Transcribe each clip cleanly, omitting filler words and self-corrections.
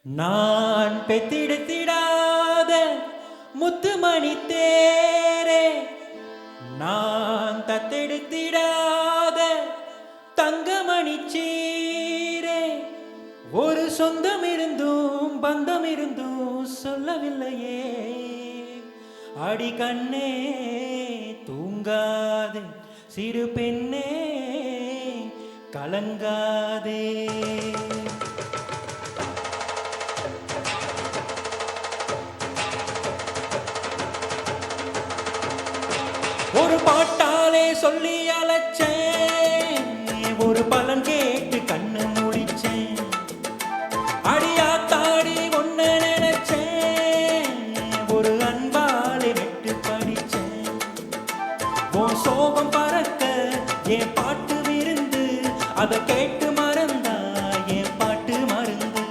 நான் பெத்திடுத்திடாத முத்துமணி தேரே, நான் தத்தெடுத்திடாத தங்கமணி சீரே, ஒரு சொந்தம் இருந்தும் பந்தம் இருந்தும் சொல்லவில்லையே. அடி கண்ணே தூங்காதே, சிறு பெண்ணே கலங்காதே. ஒரு பாட்டாலே சொல்லி அழைச்சேன், ஒரு பலன் கேட்டு கண்ணு முடிச்சேன். அடியா தாடி ஒன்ன நினைச்சேன், ஒரு அன்பாலே வெட்டு படிச்சேன். உன் சோகம் பறக்க என் பாட்டு விருந்து, அதை கேட்டு மறந்தா என் பாட்டு மருந்து.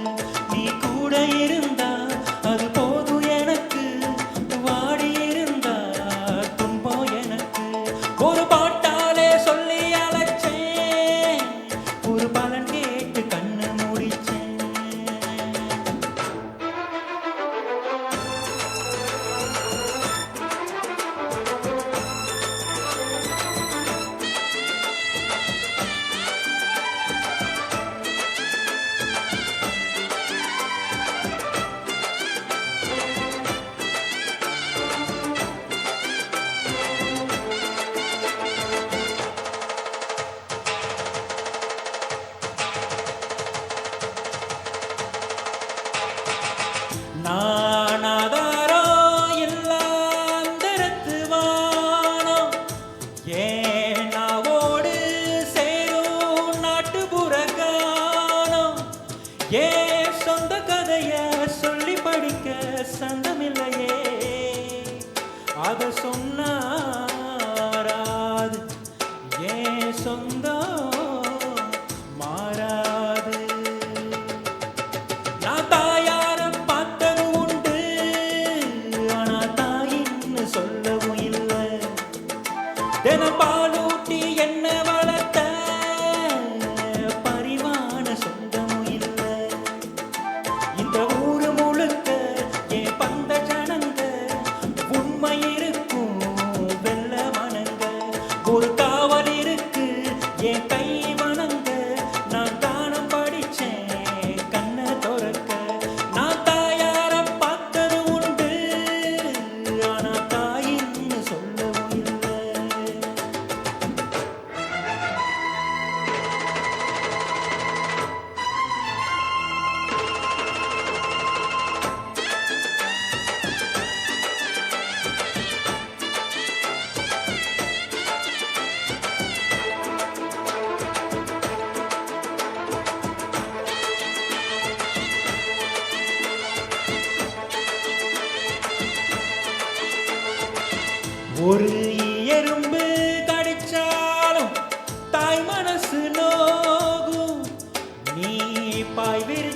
நீ கூட இருந்தா அது போதும் எனக்கு, வாடி இருந்தா துன்பம் எனக்கு. ஒரு பாட்டாலே சொல்லி அழைச்சேன், ஒரு பலன் கேட்டு கண்ணு முடிச்சேன். நானாதாரோ இல்லாந்தரத்து வானம், ஏன் நாவோடு சேரும் நாட்டுப்புற கானம். ஏன் சொந்த கதைய சொல்லி படிக்க சந்தமில்லையே, அதை சொன்னாராது ஏன் சொந்தம் மாறாது. நான் தாயார பார்த்தது உண்டு, ஆனா தாயின்னு சொல்லவும் இல்லை. தினம் பாலூட்டி என்ன வளர்த்த பரிவான சொந்தமும் இல்லை. இந்த ஊரு முழுக்க என் பந்த ஜனங்க, உண்மை இருக்கும் வெள்ள மனங்க. ஒரு காவல் இருக்கு என் கை வணங்க, நான் தானம் படிச்சேன் கண்ணை துறக்க. நான் தாயார பார்த்தது உண்டு, ஆனா தாயின்னு சொல்லவும் இல்லை. ஒரு எறும்பு கடிச்சாலும் தாய் மனசு நோகும், நீ பாய் விரிச்சு